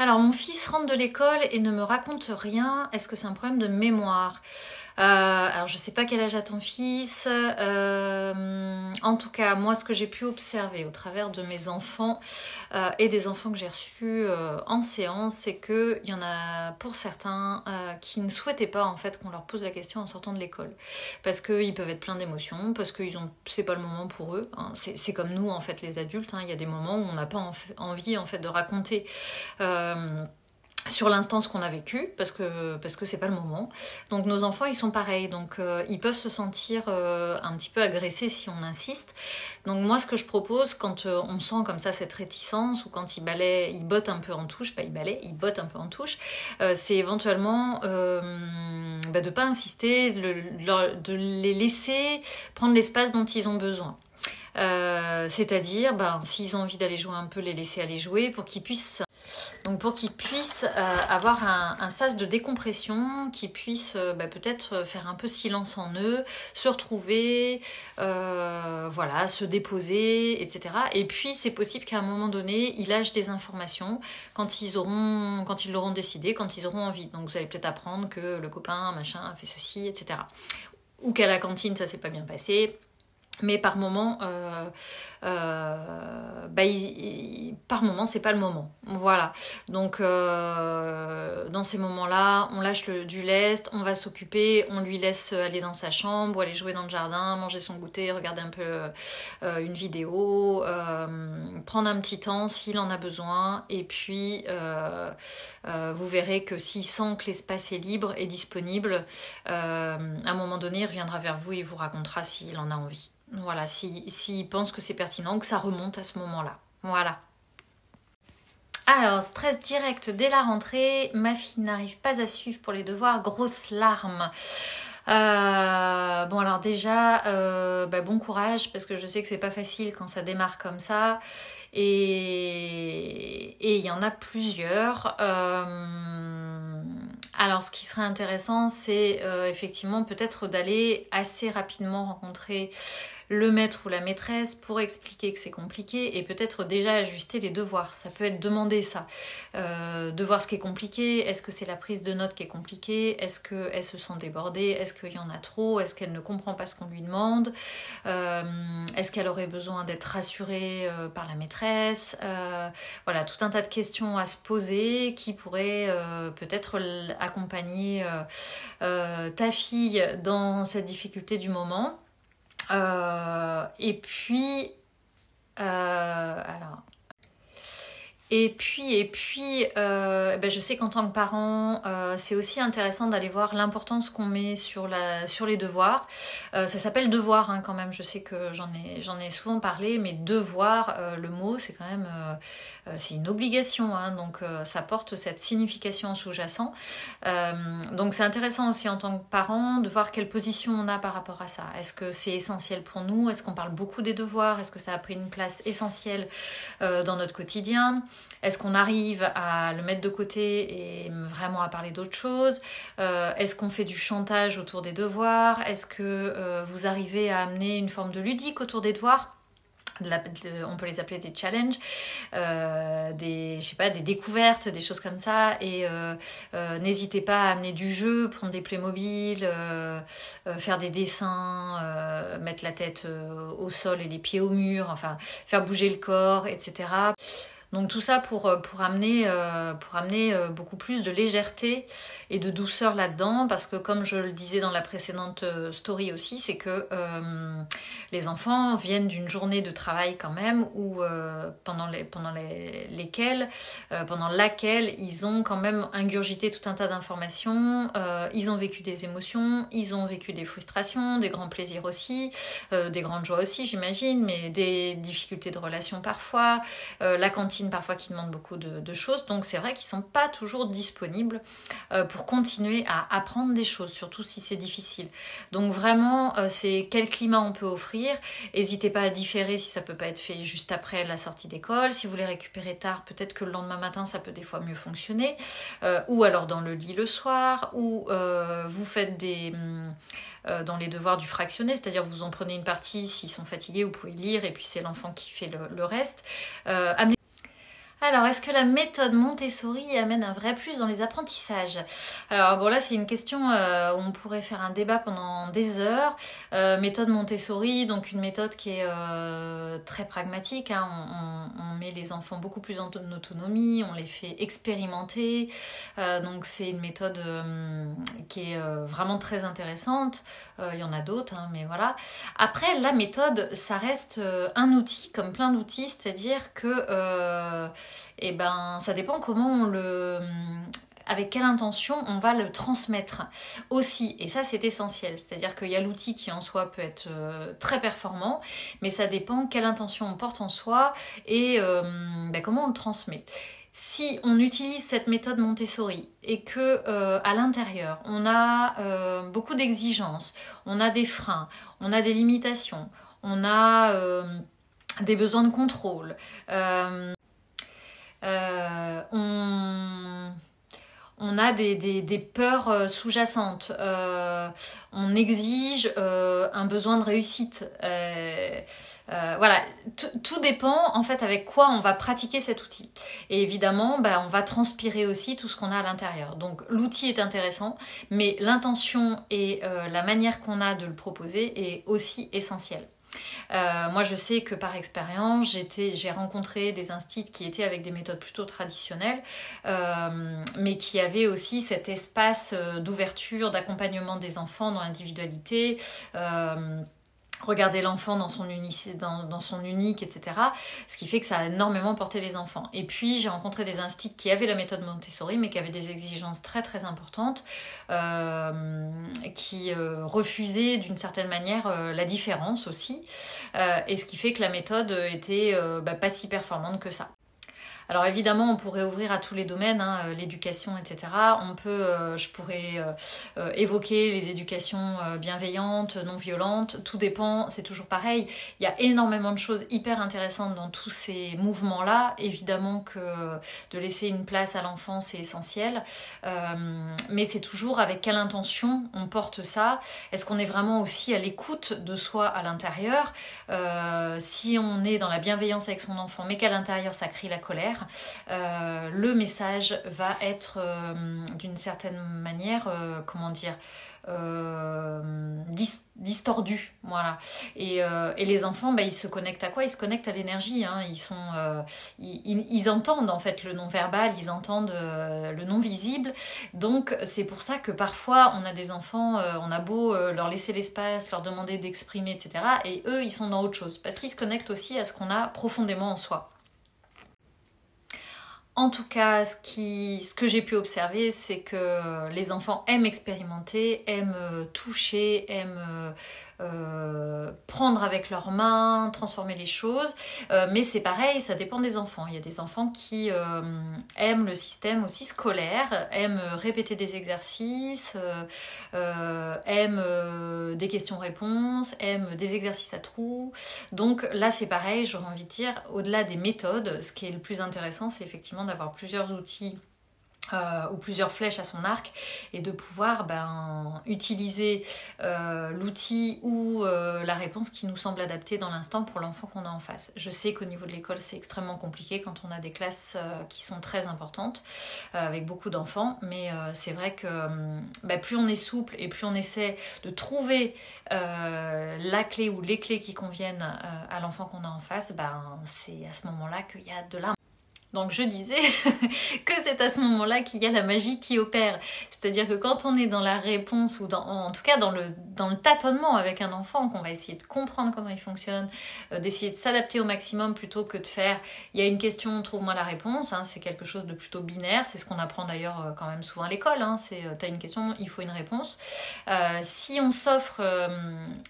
Alors, mon fils rentre de l'école et ne me raconte rien. Est-ce que c'est un problème de mémoire? Alors, je sais pas quel âge a ton fils. En tout cas, moi, ce que j'ai pu observer au travers de mes enfants et des enfants que j'ai reçus en séance, c'est qu'il y en a pour certains qui ne souhaitaient pas en fait qu'on leur pose la question en sortant de l'école, parce qu'ils peuvent être pleins d'émotions, parce que c'est pas le moment pour eux. Hein. C'est comme nous en fait, les adultes. Hein. Il y a des moments où on n'a pas envie en fait de raconter. Sur l'instant ce qu'on a vécu, parce que c'est pas le moment. Donc nos enfants ils sont pareils, donc ils peuvent se sentir un petit peu agressés si on insiste. Donc moi ce que je propose quand on sent comme ça cette réticence, ou quand ils bottent un peu en touche, ils bottent un peu en touche, c'est éventuellement de pas insister, de les laisser prendre l'espace dont ils ont besoin. C'est-à-dire, s'ils ont envie d'aller jouer un peu, les laisser aller jouer pour qu'ils puissent avoir un sas de décompression, qu'ils puissent peut-être faire un peu silence en eux, se retrouver, se déposer, etc. Et puis c'est possible qu'à un moment donné, ils lâchent des informations quand ils l'auront décidé, quand ils auront envie. Donc vous allez peut-être apprendre que le copain, machin, a fait ceci, etc. Ou qu'à la cantine, ça s'est pas bien passé. Mais par moment, par moment, c'est pas le moment. Voilà. Donc, dans ces moments-là, on lâche du lest, on va s'occuper, on lui laisse aller dans sa chambre, ou aller jouer dans le jardin, manger son goûter, regarder un peu une vidéo, prendre un petit temps s'il en a besoin. Et puis, vous verrez que s'il sent que l'espace est libre et disponible, à un moment donné, il reviendra vers vous et il vous racontera s'il en a envie. Voilà, s'il pense que c'est pertinent, que ça remonte à ce moment-là. Voilà. Alors, stress direct dès la rentrée, ma fille n'arrive pas à suivre pour les devoirs, grosses larmes. Alors déjà, bon courage, parce que je sais que c'est pas facile quand ça démarre comme ça. Et il y en a plusieurs. Alors, ce qui serait intéressant, c'est effectivement peut-être d'aller assez rapidement rencontrer le maître ou la maîtresse pour expliquer que c'est compliqué, et peut-être déjà ajuster les devoirs. Ça peut être demander ça, de voir ce qui est compliqué. Est-ce que c'est la prise de notes qui est compliquée? Est-ce qu'elle se sent débordée? Est-ce qu'il y en a trop? Est-ce qu'elle ne comprend pas ce qu'on lui demande? Est-ce qu'elle aurait besoin d'être rassurée par la maîtresse? Voilà, tout un tas de questions à se poser qui pourraient peut-être accompagner ta fille dans cette difficulté du moment. Je sais qu'en tant que parent, c'est aussi intéressant d'aller voir l'importance qu'on met sur les devoirs. Ça s'appelle devoir hein, quand même, je sais que j'en ai souvent parlé, mais devoir, le mot, c'est quand même c'est une obligation, hein, donc ça porte cette signification sous-jacente. Donc c'est intéressant aussi en tant que parent de voir quelle position on a par rapport à ça. Est-ce que c'est essentiel pour nous? Est-ce qu'on parle beaucoup des devoirs? Est-ce que ça a pris une place essentielle dans notre quotidien? Est-ce qu'on arrive à le mettre de côté et vraiment à parler d'autre chose? Est-ce qu'on fait du chantage autour des devoirs? Est-ce que vous arrivez à amener une forme de ludique autour des devoirs? On peut les appeler des challenges, des découvertes, des choses comme ça, et n'hésitez pas à amener du jeu, prendre des Playmobil, faire des dessins, mettre la tête au sol et les pieds au mur, enfin faire bouger le corps, etc. Donc tout ça pour amener beaucoup plus de légèreté et de douceur là-dedans, parce que comme je le disais dans la précédente story aussi, c'est que les enfants viennent d'une journée de travail quand même, où pendant laquelle ils ont quand même ingurgité tout un tas d'informations, ils ont vécu des émotions, ils ont vécu des frustrations, des grands plaisirs aussi, des grandes joies aussi j'imagine, mais des difficultés de relation parfois, la cantine parfois qui demande beaucoup de choses, donc c'est vrai qu'ils sont pas toujours disponibles pour continuer à apprendre des choses, surtout si c'est difficile. Donc vraiment, c'est quel climat on peut offrir. N'hésitez pas à différer si ça peut pas être fait juste après la sortie d'école. Si vous les récupérez tard, peut-être que le lendemain matin ça peut des fois mieux fonctionner, ou alors dans le lit le soir, ou vous faites dans les devoirs du fractionné, c'est-à-dire vous en prenez une partie, s'ils sont fatigués vous pouvez lire, et puis c'est l'enfant qui fait le reste. Alors, est-ce que la méthode Montessori amène un vrai plus dans les apprentissages? Alors, bon, là, c'est une question où on pourrait faire un débat pendant des heures. Méthode Montessori, donc une méthode qui est très pragmatique, hein. On met les enfants beaucoup plus en autonomie, on les fait expérimenter. Donc, c'est une méthode qui est vraiment très intéressante. Il y en a d'autres, hein, mais voilà. Après, la méthode, ça reste un outil, comme plein d'outils, c'est-à-dire que et ben ça dépend comment avec quelle intention on va le transmettre aussi, et ça c'est essentiel, c'est-à-dire qu'il y a l'outil qui en soi peut être très performant, mais ça dépend quelle intention on porte en soi et comment on le transmet. Si on utilise cette méthode Montessori et que à l'intérieur on a beaucoup d'exigences, on a des freins, on a des limitations, on a des besoins de contrôle, on a des peurs sous-jacentes, on exige un besoin de réussite. Voilà, tout dépend en fait avec quoi on va pratiquer cet outil. Et évidemment, on va transpirer aussi tout ce qu'on a à l'intérieur. Donc l'outil est intéressant, mais l'intention et la manière qu'on a de le proposer est aussi essentielle. Moi je sais que par expérience j'ai rencontré des instituts qui étaient avec des méthodes plutôt traditionnelles, mais qui avaient aussi cet espace d'ouverture, d'accompagnement des enfants dans l'individualité, regarder l'enfant dans son unique, etc. Ce qui fait que ça a énormément porté les enfants. Et puis j'ai rencontré des instituts qui avaient la méthode Montessori, mais qui avaient des exigences très très importantes, qui refusaient d'une certaine manière la différence aussi, et ce qui fait que la méthode était pas si performante que ça. Alors évidemment, on pourrait ouvrir à tous les domaines, hein, l'éducation, etc. Je pourrais évoquer les éducations bienveillantes, non violentes. Tout dépend, c'est toujours pareil. Il y a énormément de choses hyper intéressantes dans tous ces mouvements-là. Évidemment que de laisser une place à l'enfant, c'est essentiel. Mais c'est toujours avec quelle intention on porte ça. Est-ce qu'on est vraiment aussi à l'écoute de soi à l'intérieur? Si on est dans la bienveillance avec son enfant, mais qu'à l'intérieur ça crie la colère, le message va être d'une certaine manière, distordu, voilà. Et les enfants, ils se connectent à quoi? Ils se connectent à l'énergie, hein. Ils entendent en fait le non-verbal, ils entendent le non-visible. Donc c'est pour ça que parfois on a des enfants, on a beau leur laisser l'espace, leur demander d'exprimer, etc. Et eux, ils sont dans autre chose, parce qu'ils se connectent aussi à ce qu'on a profondément en soi. En tout cas, ce que j'ai pu observer, c'est que les enfants aiment expérimenter, aiment toucher, aiment prendre avec leurs mains, transformer les choses. Mais c'est pareil, ça dépend des enfants. Il y a des enfants qui aiment le système aussi scolaire, aiment répéter des exercices, aiment des questions-réponses, aiment des exercices à trous. Donc là, c'est pareil, j'aurais envie de dire, au-delà des méthodes, ce qui est le plus intéressant, c'est effectivement d'avoir plusieurs outils ou plusieurs flèches à son arc, et de pouvoir utiliser l'outil ou la réponse qui nous semble adaptée dans l'instant pour l'enfant qu'on a en face. Je sais qu'au niveau de l'école, c'est extrêmement compliqué quand on a des classes qui sont très importantes, avec beaucoup d'enfants, mais c'est vrai que plus on est souple et plus on essaie de trouver la clé ou les clés qui conviennent à l'enfant qu'on a en face, c'est à ce moment-là qu'il y a de l'art. Donc je disais que c'est à ce moment-là qu'il y a la magie qui opère. C'est-à-dire que quand on est dans la réponse, ou en tout cas dans le tâtonnement avec un enfant, qu'on va essayer de comprendre comment il fonctionne, d'essayer de s'adapter au maximum plutôt que de faire « il y a une question, trouve-moi la réponse », hein, c'est quelque chose de plutôt binaire, c'est ce qu'on apprend d'ailleurs quand même souvent à l'école, hein, c'est « t'as une question, il faut une réponse ». Si on s'offre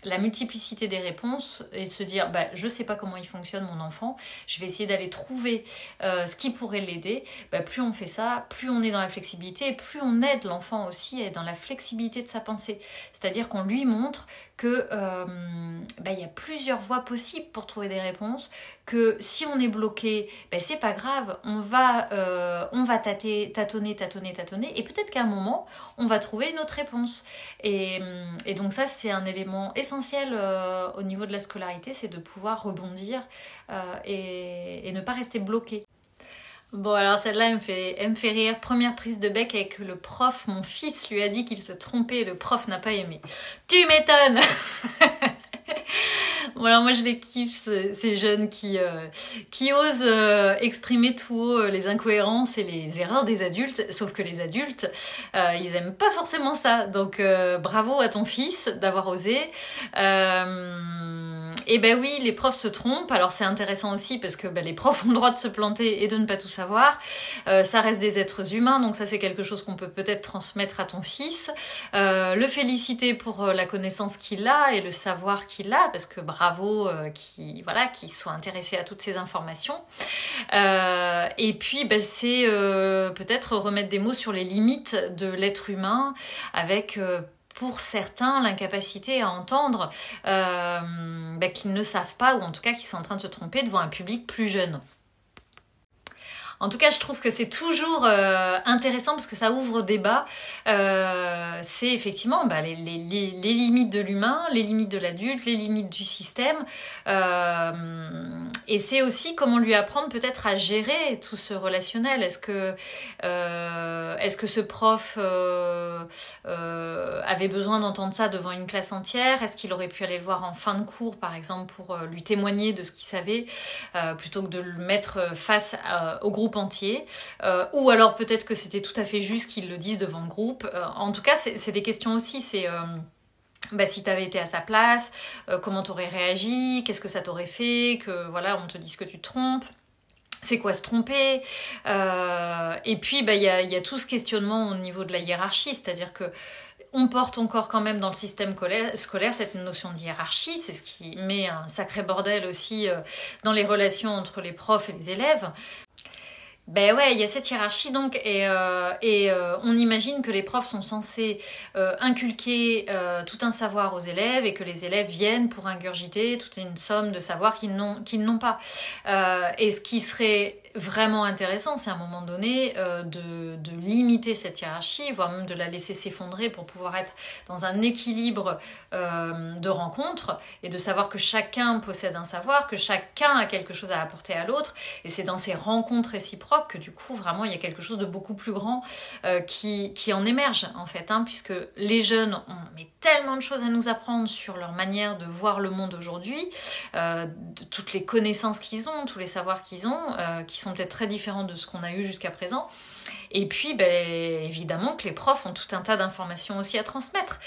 la multiplicité des réponses et se dire « je sais pas comment il fonctionne mon enfant, je vais essayer d'aller trouver ce qui pourrait l'aider », plus on fait ça, plus on est dans la flexibilité, et plus on aide l'enfant aussi à être dans la flexibilité de sa pensée. C'est-à-dire qu'on lui montre que il y a plusieurs voies possibles pour trouver des réponses, que si on est bloqué, c'est pas grave, on va tâtonner, et peut-être qu'à un moment, on va trouver une autre réponse. Et donc ça, c'est un élément essentiel au niveau de la scolarité, c'est de pouvoir rebondir et ne pas rester bloqué. Bon, alors celle-là, elle me fait rire. Première prise de bec avec le prof. Mon fils lui a dit qu'il se trompait et le prof n'a pas aimé. Tu m'étonnes. Bon, alors moi je les kiffe, ces jeunes qui osent exprimer tout haut les incohérences et les erreurs des adultes, sauf que les adultes, ils aiment pas forcément ça. Donc bravo à ton fils d'avoir osé. Et ben oui, les profs se trompent. Alors c'est intéressant aussi parce que les profs ont le droit de se planter et de ne pas tout savoir. Ça reste des êtres humains, donc ça c'est quelque chose qu'on peut peut-être transmettre à ton fils. Le féliciter pour la connaissance qu'il a et le savoir qu'il a, parce que bravo qu'il soit intéressé à toutes ces informations. Et puis c'est peut-être remettre des mots sur les limites de l'être humain avec pour certains, l'incapacité à entendre qu'ils ne savent pas, ou en tout cas qu'ils sont en train de se tromper devant un public plus jeune. En tout cas, je trouve que c'est toujours intéressant parce que ça ouvre débat. C'est effectivement les limites de l'humain, les limites de l'adulte, les limites du système. Et c'est aussi comment lui apprendre peut-être à gérer tout ce relationnel. Est-ce que ce prof avait besoin d'entendre ça devant une classe entière? Est-ce qu'il aurait pu aller le voir en fin de cours, par exemple, pour lui témoigner de ce qu'il savait, plutôt que de le mettre face au groupe entier, ou alors peut-être que c'était tout à fait juste qu'ils le disent devant le groupe. En tout cas, c'est des questions aussi, c'est si tu avais été à sa place, comment t'aurais réagi, qu'est-ce que ça t'aurait fait, que voilà, on te dise que tu te trompes. C'est quoi se tromper? Et puis il y a tout ce questionnement au niveau de la hiérarchie, c'est-à-dire que on porte encore quand même dans le système scolaire cette notion de hiérarchie, c'est ce qui met un sacré bordel aussi dans les relations entre les profs et les élèves. Ben ouais, il y a cette hiérarchie donc et on imagine que les profs sont censés inculquer tout un savoir aux élèves et que les élèves viennent pour ingurgiter toute une somme de savoir qu'ils n'ont pas. Et ce qui serait vraiment intéressant, c'est à un moment donné de limiter cette hiérarchie, voire même de la laisser s'effondrer pour pouvoir être dans un équilibre de rencontre et de savoir que chacun possède un savoir, que chacun a quelque chose à apporter à l'autre. Et c'est dans ces rencontres réciproques que du coup vraiment il y a quelque chose de beaucoup plus grand qui en émerge en fait, puisque les jeunes ont tellement de choses à nous apprendre sur leur manière de voir le monde aujourd'hui, de toutes les connaissances qu'ils ont, tous les savoirs qu'ils ont, qui sont peut-être très différents de ce qu'on a eu jusqu'à présent. Et puis, évidemment que les profs ont tout un tas d'informations aussi à transmettre.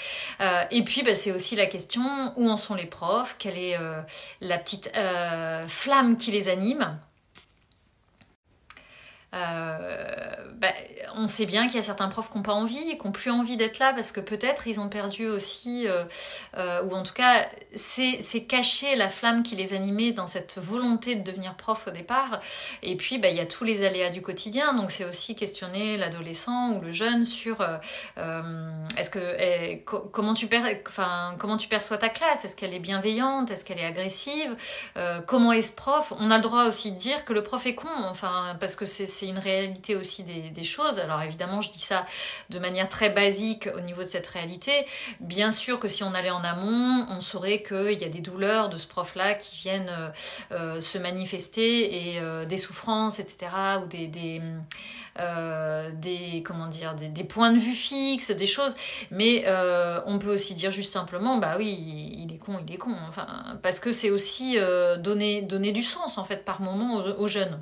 Et puis, c'est aussi la question, où en sont les profs? Quelle est la petite flamme qui les anime? On sait bien qu'il y a certains profs qui n'ont pas envie et qui n'ont plus envie d'être là parce que peut-être ils ont perdu aussi, ou en tout cas c'est caché la flamme qui les animait dans cette volonté de devenir prof au départ. Et puis il y a tous les aléas du quotidien, donc c'est aussi questionner l'adolescent ou le jeune sur comment tu perçois ta classe? Est-ce qu'elle est bienveillante? Est-ce qu'elle est agressive? Comment est ce prof? On a le droit aussi de dire que le prof est con, parce que c'est une réalité aussi des choses. Alors évidemment, je dis ça de manière très basique au niveau de cette réalité. Bien sûr que si on allait en amont, on saurait qu'il y a des douleurs de ce prof-là qui viennent se manifester et des souffrances, etc. ou des points de vue fixes, des choses. Mais on peut aussi dire juste simplement, oui, il est con, parce que c'est aussi donner du sens en fait par moment aux jeunes.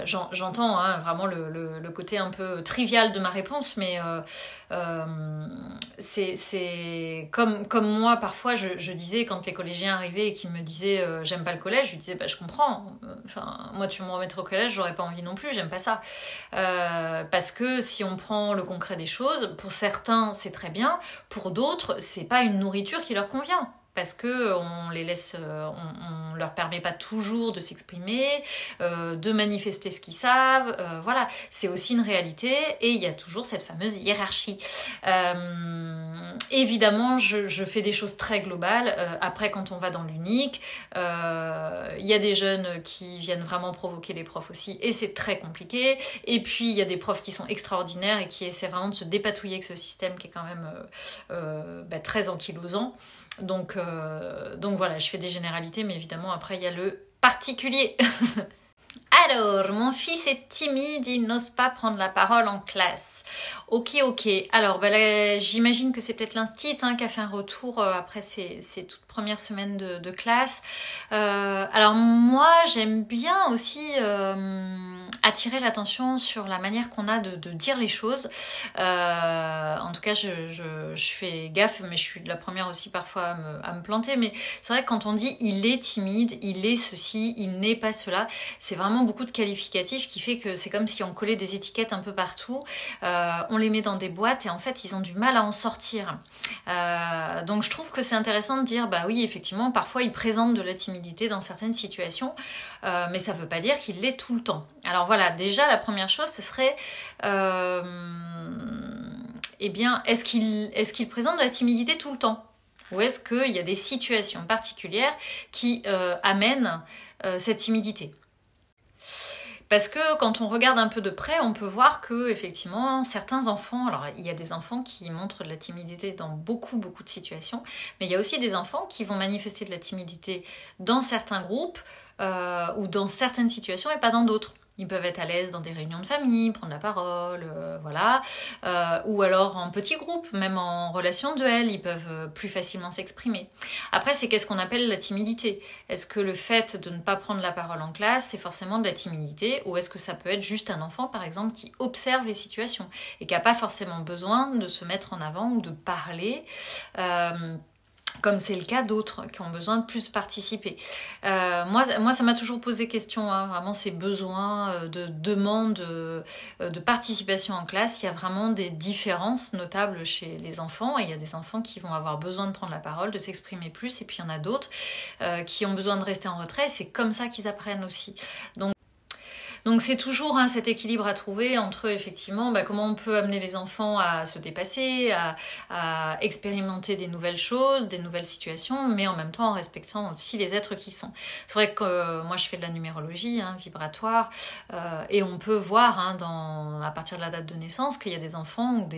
J'entends vraiment le côté un peu trivial de ma réponse, mais c'est comme moi parfois je disais quand les collégiens arrivaient et qu'ils me disaient j'aime pas le collège, je lui disais je comprends, moi tu me remettrais au collège, j'aurais pas envie non plus, j'aime pas ça, parce que si on prend le concret des choses, pour certains c'est très bien, pour d'autres c'est pas une nourriture qui leur convient. Parce que on les laisse, on leur permet pas toujours de s'exprimer, de manifester ce qu'ils savent, voilà, c'est aussi une réalité et il y a toujours cette fameuse hiérarchie. Évidemment, je fais des choses très globales. Après, quand on va dans l'unique, il y a des jeunes qui viennent vraiment provoquer les profs aussi et c'est très compliqué. Et puis il y a des profs qui sont extraordinaires et qui essaient vraiment de se dépatouiller avec ce système qui est quand même très ankylosant. Donc voilà, je fais des généralités, mais évidemment après il y a le particulier. Alors, mon fils est timide, il n'ose pas prendre la parole en classe. Ok. Alors, j'imagine que c'est peut-être l'instit qui a fait un retour après ses toutes premières semaines de classe. Alors moi, j'aime bien aussi attirer l'attention sur la manière qu'on a de dire les choses. En tout cas, je fais gaffe, mais je suis la première aussi parfois à me planter. Mais c'est vrai que quand on dit « il est timide »,« il est ceci »,« il n'est pas cela », c'est vraiment beaucoup de qualificatifs qui fait que c'est comme si on collait des étiquettes un peu partout. On les met dans des boîtes et en fait, ils ont du mal à en sortir. Donc je trouve que c'est intéressant de dire, bah oui, effectivement, parfois il présente de la timidité dans certaines situations, mais ça ne veut pas dire qu'il l'est tout le temps. Alors voilà, déjà la première chose, ce serait, eh bien, est-ce qu'il présente de la timidité tout le temps? Ou est-ce qu'il y a des situations particulières qui amènent cette timidité? Parce que quand on regarde un peu de près, on peut voir que effectivement certains enfants, alors il y a des enfants qui montrent de la timidité dans beaucoup de situations, mais il y a aussi des enfants qui vont manifester de la timidité dans certains groupes ou dans certaines situations et pas dans d'autres. Ils peuvent être à l'aise dans des réunions de famille, prendre la parole, voilà. Ou alors en petits groupes, même en relation duel, ils peuvent plus facilement s'exprimer. Après, c'est qu'est-ce qu'on appelle la timidité? Est-ce que le fait de ne pas prendre la parole en classe, c'est forcément de la timidité? Ou est-ce que ça peut être juste un enfant, par exemple, qui observe les situations et qui n'a pas forcément besoin de se mettre en avant ou de parler comme c'est le cas d'autres qui ont besoin de plus participer. Moi, ça m'a toujours posé question, vraiment ces besoins de demande de participation en classe. Il y a vraiment des différences notables chez les enfants et il y a des enfants qui vont avoir besoin de prendre la parole, de s'exprimer plus et puis il y en a d'autres qui ont besoin de rester en retrait. C'est comme ça qu'ils apprennent aussi. Donc c'est toujours cet équilibre à trouver entre effectivement comment on peut amener les enfants à se dépasser, à expérimenter des nouvelles choses, des nouvelles situations, mais en même temps en respectant aussi les êtres qui sont. C'est vrai que moi je fais de la numérologie vibratoire et on peut voir à partir de la date de naissance qu'il y a des enfants ou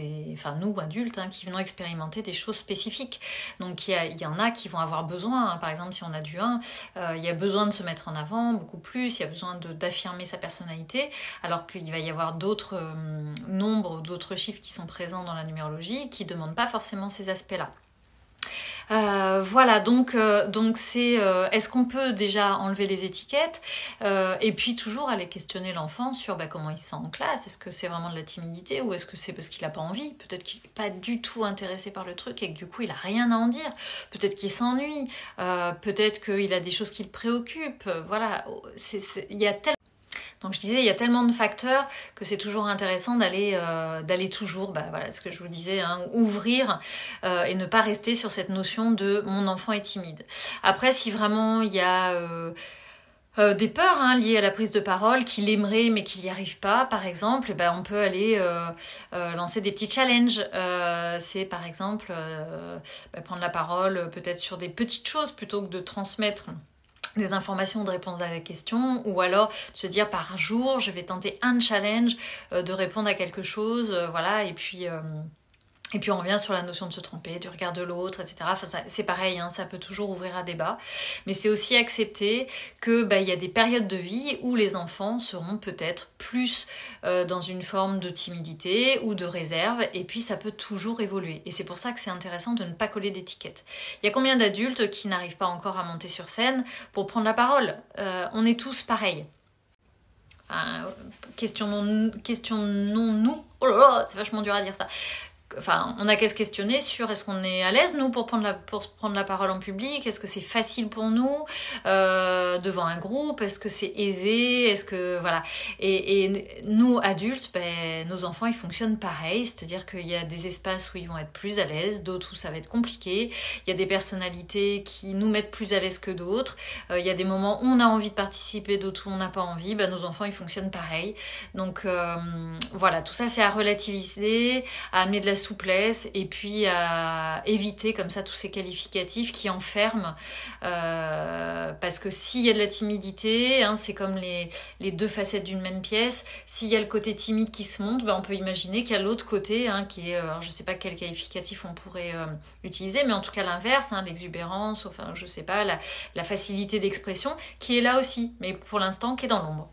nous adultes qui vont expérimenter des choses spécifiques. Donc il y en a qui vont avoir besoin, par exemple si on a du 1, il y a besoin de se mettre en avant beaucoup plus, il y a besoin d'affirmer sa personnalité, alors qu'il va y avoir d'autres nombres ou d'autres chiffres qui sont présents dans la numérologie qui ne demandent pas forcément ces aspects-là. Voilà, donc c'est est-ce qu'on peut déjà enlever les étiquettes et puis toujours aller questionner l'enfant sur comment il se sent en classe. Est-ce que c'est vraiment de la timidité ou est-ce que c'est parce qu'il n'a pas envie? Peut-être qu'il n'est pas du tout intéressé par le truc et que du coup il n'a rien à en dire. Peut-être qu'il s'ennuie, peut-être qu'il a des choses qui le préoccupent. Voilà, il y a tellement... Donc je disais, il y a tellement de facteurs que c'est toujours intéressant d'aller toujours, voilà ce que je vous disais, ouvrir et ne pas rester sur cette notion de mon enfant est timide. Après, si vraiment il y a des peurs liées à la prise de parole, qu'il aimerait mais qu'il n'y arrive pas, par exemple, on peut aller lancer des petits challenges. C'est par exemple prendre la parole peut-être sur des petites choses plutôt que de transmettre des informations, de répondre à la question, ou alors se dire par jour, je vais tenter un challenge de répondre à quelque chose, voilà, et puis on revient sur la notion de se tromper, du regard de l'autre, etc. Enfin, c'est pareil, ça peut toujours ouvrir à débat. Mais c'est aussi accepter que il y a des périodes de vie où les enfants seront peut-être plus dans une forme de timidité ou de réserve, et puis ça peut toujours évoluer. Et c'est pour ça que c'est intéressant de ne pas coller d'étiquette. Il y a combien d'adultes qui n'arrivent pas encore à monter sur scène pour prendre la parole? On est tous pareils. Questionnons-nous. Oh là là, c'est vachement dur à dire ça. Enfin, on n'a qu'à se questionner sur est-ce qu'on est à l'aise, nous, pour prendre la parole en public? Est-ce que c'est facile pour nous devant un groupe? Est-ce que c'est aisé? Est-ce que... Voilà. Et nous, adultes, nos enfants, ils fonctionnent pareil. C'est-à-dire qu'il y a des espaces où ils vont être plus à l'aise, d'autres où ça va être compliqué. Il y a des personnalités qui nous mettent plus à l'aise que d'autres. Il y a des moments où on a envie de participer, d'autres où on n'a pas envie. Nos enfants, ils fonctionnent pareil. Donc, voilà. Tout ça, c'est à relativiser, à amener de la souplesse et puis à éviter comme ça tous ces qualificatifs qui enferment parce que s'il y a de la timidité, c'est comme les deux facettes d'une même pièce. S'il y a le côté timide qui se monte, on peut imaginer qu'il y a l'autre côté qui est, alors je sais pas quel qualificatif on pourrait utiliser, mais en tout cas l'inverse, l'exubérance, enfin je sais pas, la facilité d'expression qui est là aussi, mais pour l'instant qui est dans l'ombre.